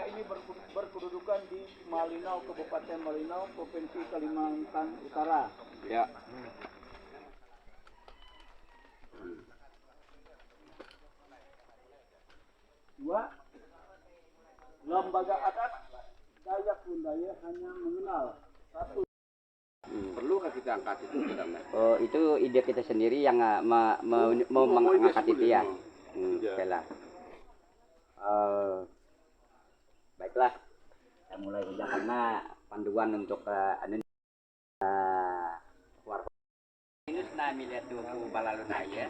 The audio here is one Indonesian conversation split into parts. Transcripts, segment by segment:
lembaga ini berkedudukan di Malinau, Kabupaten Malinau, Provinsi Kalimantan Utara. Ya. Dua, lembaga adat Dayak Lundaya hanya mengenal satu. Perlukah kita angkat itu? Oh, itu ide kita sendiri yang mau mengangkat itu ya. Baiklah. Baiklah. Kita mulai saja karena panduan untuk warga ini senang melihat tuh balalun aja.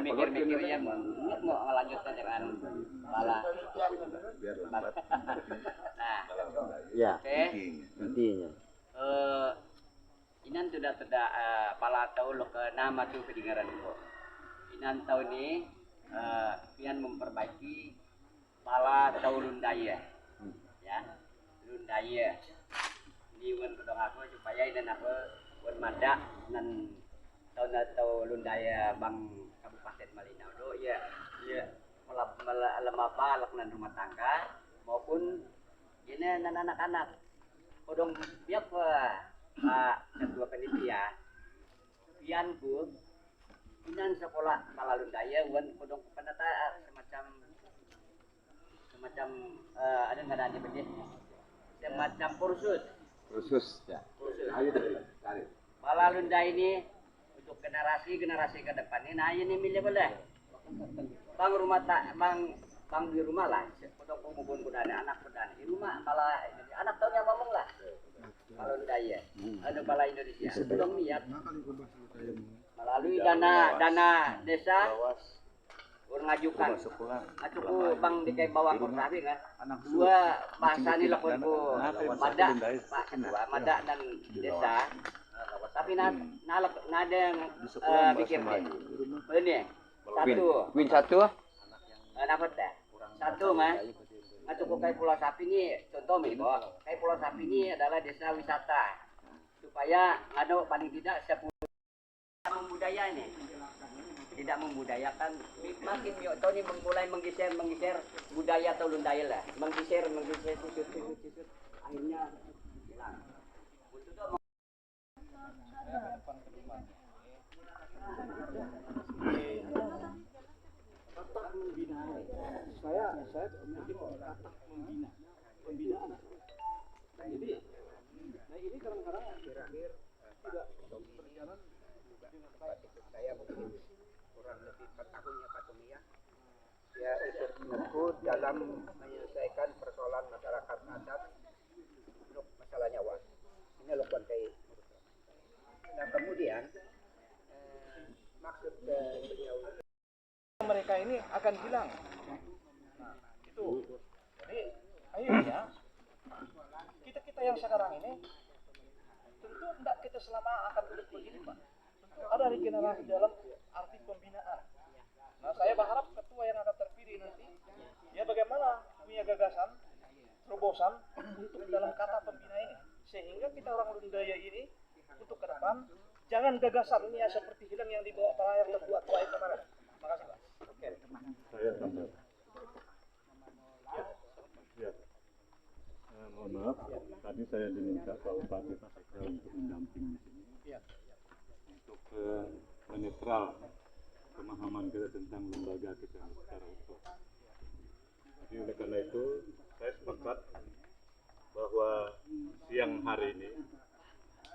Mikir-mikir ya mau melanjutkan dengan bala. Nah, ya. Oke. Intinya. Inan sudah tidak pala tahu lo ke nama tuh kedengaran itu. Inan tahu ini pian memperbaiki pala tahu Lundaya. Ya. Lundaya. Ini wan kedong aku supaya inan aku wan mada nan tahu Lundaya Bang Kabupaten Malinau do ya. Ya. Melemah nan rumah tangga maupun ini anak-anak. Kodong biak Pak Ketua Panitia. Pianku inan sekolah Pala Lundaya wan kodong penata semacam ada nggak ada benih semacam kursus ya. Kursus. Pala Lundaya ini untuk generasi ke depan ini nah ini milih boleh. Bang rumah tak bang di rumah lah, kodong kumubun kudana anak kudana di rumah pala anak tahunnya ngomong lah. Pala Lundaya, ada pala Indonesia. Kodong niat melalui dana desa ngajukan ngajuku bang dikai bawah kursabi kan dua bahasa ini lakon ko mada pak kedua mada dan desa tapi nada yang pikir ini satu dapat dah satu mah ngajuku kai Pulau Sapi ini contoh nih kok kai Pulau Sapi ini adalah desa wisata supaya ada paling tidak 10 budaya ini tidak membudayakan makin yuk tahu nih mulai menggeser budaya atau Lundaya lah menggeser susut akhirnya hilang kata membina saya mungkin kata pembinaan jadi nah ini kadang-kadang akhir-akhir tidak berjalan dengan baik saya mungkin kurang lebih 4 tahun ya Pak Tumi ya ikut menyebut dalam menyelesaikan persoalan masyarakat adat untuk masalah nyawa ini lakukan kayak nah kemudian maksud beliau mereka ini akan hilang nah itu jadi akhirnya kita yang sekarang ini tentu tidak kita selama akan hidup begini Pak tentu ada regenerasi dalam arti pembinaan. Nah saya berharap ketua yang akan terpilih nanti ya bagaimana punya gagasan terobosan untuk dalam kata pembina ini sehingga kita orang Lundaya ini untuk ke depan jangan gagasan ini ya seperti hilang yang dibawa para yang tua itu kemarin. Terima kasih Pak. Oke. Saya tambah. Ya. Mohon maaf, tadi saya diminta Pak Bupati Paseka untuk mendampingi di sini. Ya. Untuk menetral pemahaman kita tentang lembaga kita secara utuh. Jadi oleh karena itu saya sepakat bahwa siang hari ini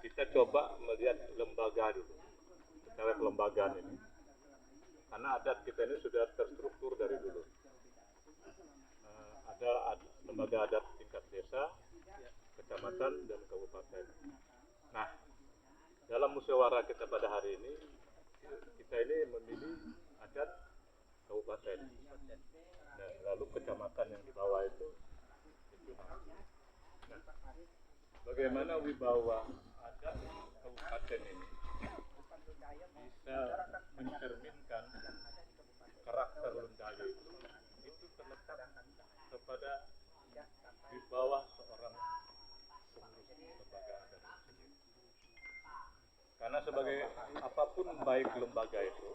kita coba melihat lembaga dulu, secara kelembagaan ini, karena adat kita ini sudah terstruktur dari dulu. Ada lembaga adat tingkat desa, kecamatan dan kabupaten. Nah, dalam musyawarah kita pada hari ini, kita ini memilih adat kabupaten. Nah, lalu kecamatan yang di bawah itu. Nah, bagaimana wibawa adat kabupaten ini bisa mencerminkan karakter Lundaya itu terletak kepada di bawah seorang pengurus lembaga adat tersebut. Karena sebagai apapun baik lembaga itu,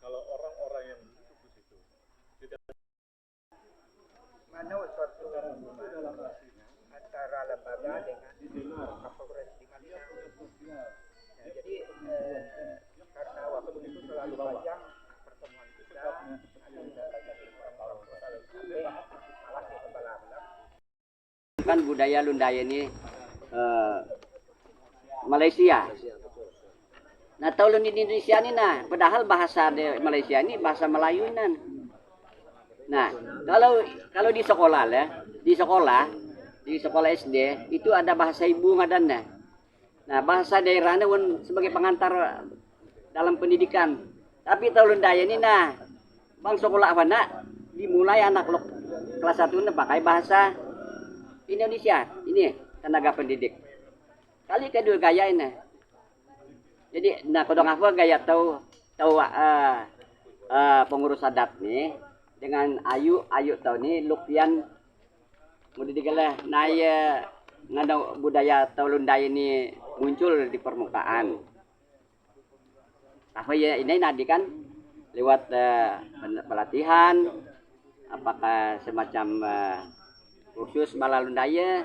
kalau orang-orang yang duduk di situ tidak antara lembaga dengan Kapolres di Malinau. Ya, jadi karena waktu itu selalu panjang pertemuan kita, ada lembaga di malah di kepala Kan budaya Lundaya ini Malaysia. Nah, tahu di Indonesia ini padahal bahasa di Malaysia ini bahasa Melayu nan. Nah, kalau di sekolah lah, di sekolah SD itu ada bahasa ibu ngadannya. Nah, bahasa daerahnya sebagai pengantar dalam pendidikan. Tapi tahu Lundaya ini bang sekolah mana dimulai anak kelas 1 pakai bahasa Indonesia. Ini tenaga pendidik. Kali kedua gaya ini. Jadi, kodong apa gaya tahu pengurus adat nih dengan ayu tahu nih lupian mudah dikalah naya ngada budaya tahu Lundaya ini muncul di permukaan. Apa ya ini nadi kan lewat pelatihan, apakah semacam kursus bala Lundaya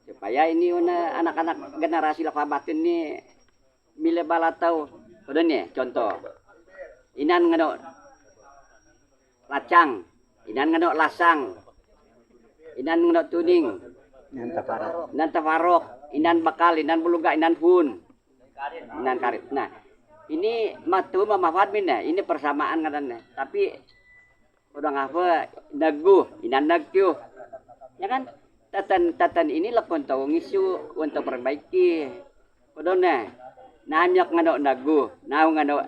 supaya ini anak-anak generasi lafabatin ini mila bala tahu. Udah nih contoh. Inan ngano lacang, inan ngano lasang, inan ngano tuning, inan tafarok, inan bakal, inan buluga, inan hun, inan karit. Nah, ini matu mamafat mina, ini persamaan katanya. Tapi udah ngapa nagu, inan nagyo, ya kan? Tatan ini lah untuk ngisu, untuk perbaiki. Udah namyak ngano nagu, ngano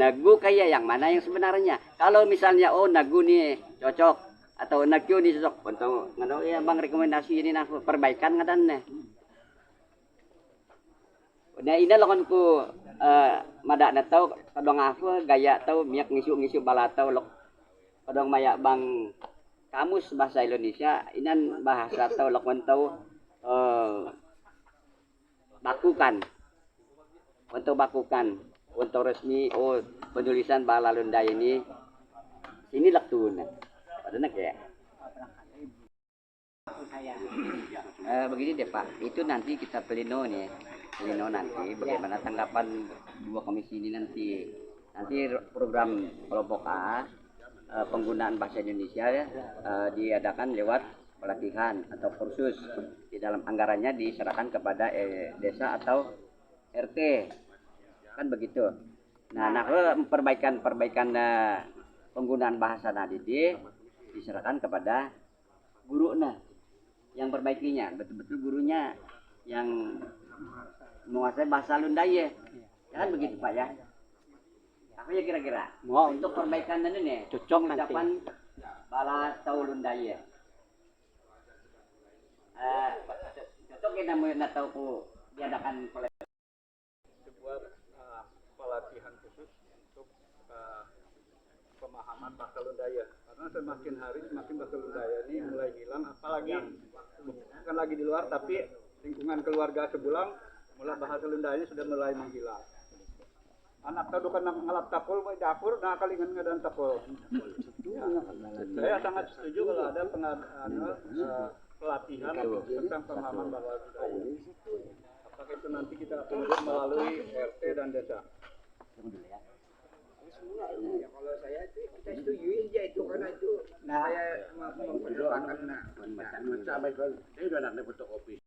nagu kaya yang mana yang sebenarnya. Kalau misalnya nagu nih cocok atau nagu nih cocok untuk ngano ya bang rekomendasi ini perbaikan katanya. Nah ini lakon ku madak na tau kadang apa gaya tau miak ngisu bala tau lok kadang maya bang kamus bahasa Indonesia inan bahasa tau lakon tau bakukan untuk resmi penulisan bala Lundaya ini sini laktuna padahal kayak begini deh Pak, itu nanti kita pleno nanti bagaimana tanggapan dua komisi ini nanti program kelompok A penggunaan bahasa Indonesia diadakan lewat pelatihan atau kursus di dalam anggarannya diserahkan kepada desa atau RT kan begitu. Nah perbaikan penggunaan bahasa nadidi diserahkan kepada guru yang perbaikinya betul-betul gurunya yang menguasai bahasa Lundaya ya kan begitu Pak ya. Apa ya kira-kira untuk perbaikan ini nih cocok ucapan bala tahu Lundaya cocok ya namanya tahu ku diadakan sebuah pelatihan khusus untuk pemahaman bahasa Lundaya karena semakin hari semakin bahasa Lundaya ini mulai hilang apalagi bukan lagi di luar tapi lingkungan keluarga sebulang mulai bahasa Lundanya sudah mulai menghilang. Anak tahu kan ngalap tapul dapur nah kalingan ngadan tapul. Ya, saya sangat setuju kalau ada pelatihan tentang pemahaman bahasa Lundaya. Apakah itu nanti kita tunjuk melalui RT dan desa? Ya, kalau saya itu kita setuju aja itu karena itu saya memperjuangkan saya udah nak fotokopi.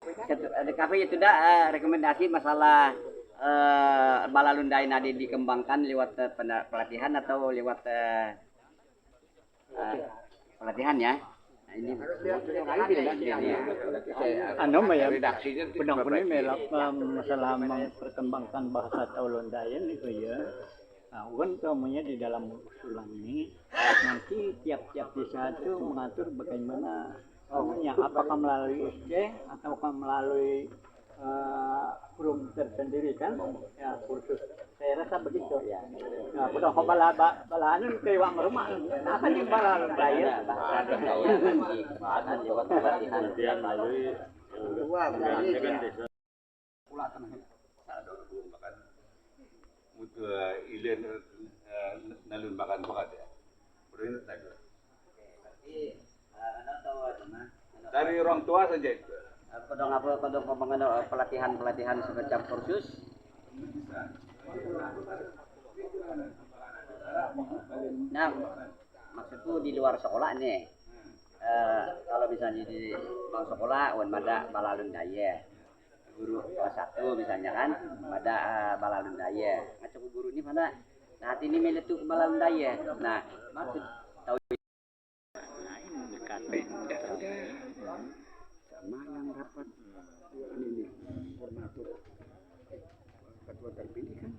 Ada kafe itu dah rekomendasi masalah bala Lundaya nadi dikembangkan lewat pelatihan atau lewat pelatihan ya. Nah, ini ya benar-benar melak masalah memperkembangkan bahasa Lundaya itu ya. Nah, utamanya di dalam usulan ini nanti tiap-tiap desa itu mengatur bagaimana apakah melalui SD ataukah melalui forum tersendiri kan ya kursus saya rasa begitu ya. Nah, udah balaanun ke wang rumah apa nih bala Lundaya bahasa Lundaya lewat pelatihan melalui ilen nalun makan pakat ya. Berin tadi. dari orang tua saja itu. Kodong pembangunan pelatihan semacam kursus. Nah, maksudku di luar sekolah nih. Kalau misalnya di bang sekolah, ada balalun daya. Guru kelas 1 misalnya kan, ada balalun daya. Macam guru ini mana? Nah, hati ini milik tuh balalun daya. Nah, maksud tahu Sama yang rapat ini koordinator ketua terpilih kan.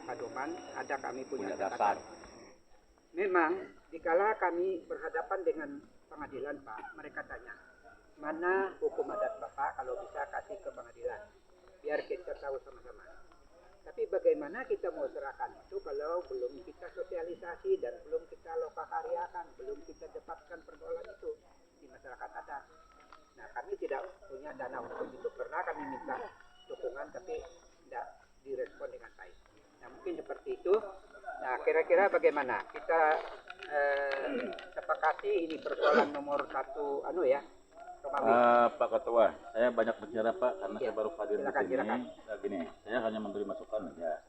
Pedoman ada kami punya dasar. Memang dikala kami berhadapan dengan pengadilan Pak, mereka tanya, mana hukum adat Bapak kalau bisa kasih ke pengadilan, biar kita tahu sama-sama. Tapi bagaimana kita mau serahkan itu kalau belum kita sosialisasi dan belum kita lokakaryakan, belum kita dapatkan persoalan itu di masyarakat adat. Nah, kami tidak punya dana untuk itu, pernah kami minta dukungan tapi tidak direspon dengan baik. Nah, mungkin seperti itu. Nah, kira-kira bagaimana kita sepakati ini persoalan nomor 1 Pak Ketua, saya banyak bicara Pak karena saya baru hadir di sini. Silakan. Nah, gini, saya hanya memberi masukan aja.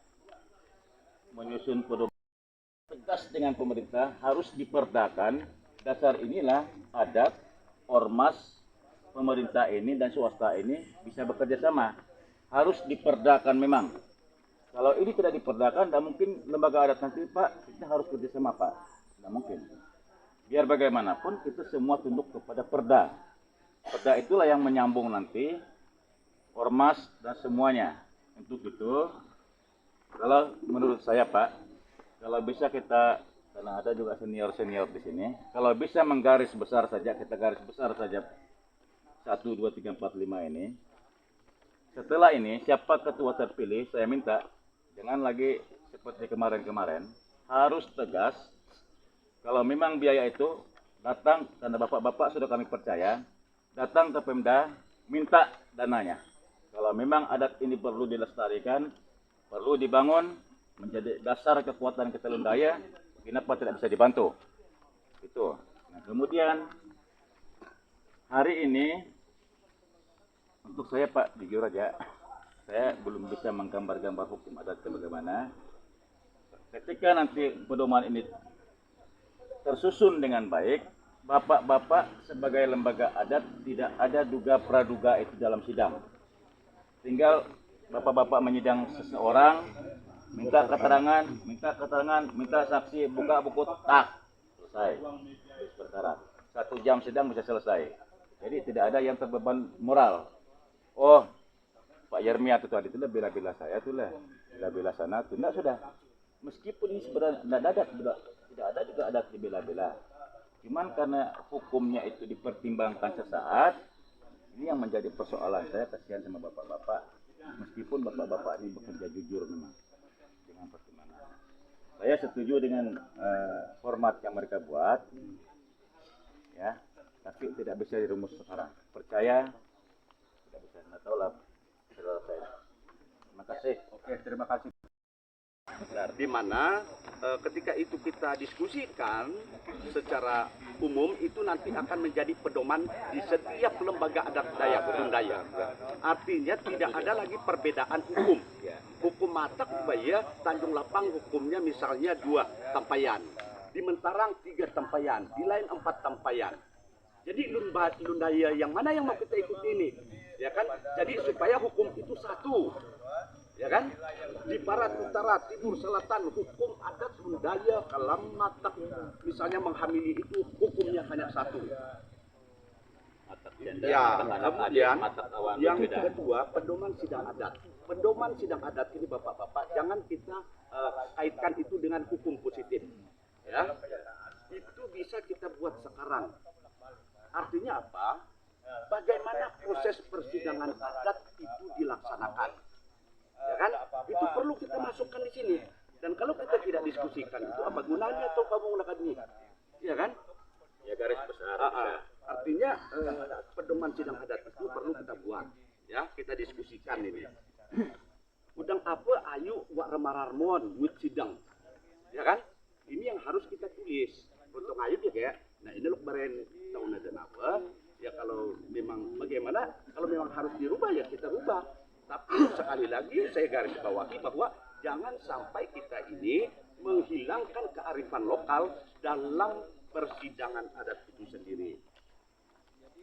Menyusun pedoman tegas dengan pemerintah harus diperdakan. Dasar inilah adat, ormas, pemerintah ini dan swasta ini bisa bekerja sama. Harus diperdakan memang. Kalau ini tidak diperdakan, tidak mungkin lembaga adat nanti Pak, kita harus kerjasama Pak. Tidak mungkin. Biar bagaimanapun kita semua tunduk kepada perda. Perda itulah yang menyambung nanti ormas dan semuanya. Untuk itu, kalau menurut saya Pak, kalau bisa kita, karena ada juga senior-senior di sini, kalau bisa menggaris besar saja, kita garis besar saja 1, 2, 3, 4, 5 ini. Setelah ini, siapa ketua terpilih, saya minta, jangan lagi seperti kemarin-kemarin, harus tegas, kalau memang biaya itu datang, karena bapak-bapak sudah kami percaya, datang ke Pemda, minta dananya. Kalau memang adat ini perlu dilestarikan, perlu dibangun, menjadi dasar kekuatan kita Lundaya, kenapa tidak bisa dibantu? Itu. Nah, kemudian, hari ini, untuk saya Pak, jujur aja, saya belum bisa menggambar-gambar hukum adat bagaimana. Ketika nanti pedoman ini tersusun dengan baik, bapak-bapak sebagai lembaga adat tidak ada duga praduga itu dalam sidang. Tinggal bapak-bapak menyidang seseorang, minta keterangan, minta saksi, buka buku, tak, selesai. Perkara 1 jam sidang bisa selesai. Jadi tidak ada yang terbeban moral. Oh, Pak Yermia itu tadi itulah bela-bela saya itulah, bela-bela sana itu tidak sudah. Meskipun ini sebenarnya tidak ada juga adat dibela-bela. Cuman karena hukumnya itu dipertimbangkan sesaat, ini yang menjadi persoalan saya, kasihan sama bapak-bapak. Meskipun bapak-bapak ini bekerja jujur memang dengan pertimbangan. Saya setuju dengan format yang mereka buat, ya, tapi tidak bisa dirumus sekarang. Percaya tidak bisa, nggak tahu lah. Terima kasih. Oke, terima kasih. Di mana ketika itu kita diskusikan secara umum itu nanti akan menjadi pedoman di setiap lembaga adat Dayak Lundaya. Artinya tidak ada lagi perbedaan hukum. Hukum Matak Ubaya Tanjung Lapang hukumnya misalnya 2 tampayan, di Mentarang 3 tampayan, di lain 4 tampayan. Jadi Lundaya yang mana yang mau kita ikuti ini, ya kan? Jadi supaya hukum itu satu. Ya kan, di barat, utara, timur, selatan, hukum adat Lundaya Kalam Matak misalnya menghamili itu hukumnya hanya 1. Ya, kemudian yang kedua pedoman sidang adat. Pedoman sidang adat ini bapak-bapak jangan kita kaitkan itu dengan hukum positif. Ya, itu bisa kita buat sekarang. Artinya apa? Bagaimana proses persidangan adat itu dilaksanakan? Ya kan? Itu perlu kita masukkan di sini. Dan kalau kita tidak diskusikan itu apa gunanya atau kamu menggunakan ini? Ya kan? Ya garis besar. Artinya pedoman sidang adat itu perlu kita buat. Ya, kita diskusikan ini. Udang apa ayu wak remararmu Won, Wut Sidang. Ya kan? Ini yang harus kita tulis. Untuk ayat ya kayak, nah ini loh beren tahun ada apa? Ya kalau memang bagaimana, kalau memang harus dirubah ya kita rubah. Tapi sekali lagi saya garis bawahi bahwa jangan sampai kita ini menghilangkan kearifan lokal dalam persidangan adat itu sendiri.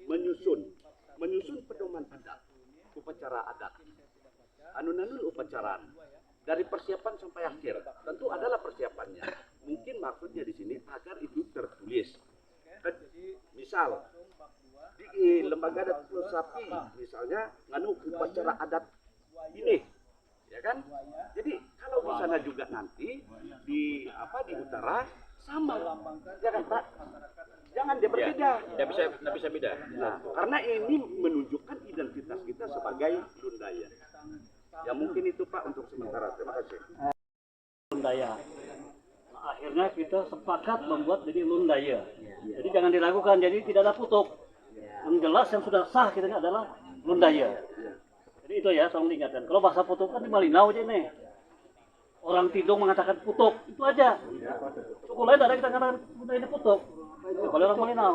Menyusun pedoman adat, upacara adat, anun-anun upacaraan dari persiapan sampai akhir. Tentu adalah persiapannya. Mungkin maksudnya di sini agar itu tertulis. Misal di lembaga adat Pulau Sapi, misalnya nganu upacara adat ini, ya kan? Jadi kalau di sana juga nanti di utara sama, ya kan Pak? Jangan dia berbeda. Nggak bisa beda. Nah, karena ini menunjukkan identitas kita sebagai Lundaya. Ya mungkin itu Pak untuk sementara. Terima kasih. Lundaya. Nah, akhirnya kita sepakat membuat jadi Lundaya. Jadi jangan diragukan. Jadi tidak ada putuk. Yang jelas yang sudah sah kita adalah Lundaya. Jadi itu ya, tolong diingatkan. Kalau bahasa putuk kan di Malinau aja nih. Orang Tidung mengatakan putuk, itu aja. Suku lain ada kita katakan Lundaya ini putuk. Kalau orang Malinau.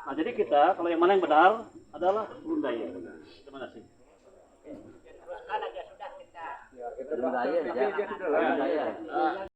Nah jadi kita, kalau yang mana yang benar adalah Lundaya. Terima kasih. Teruskan aja sudah kita. Lundaya.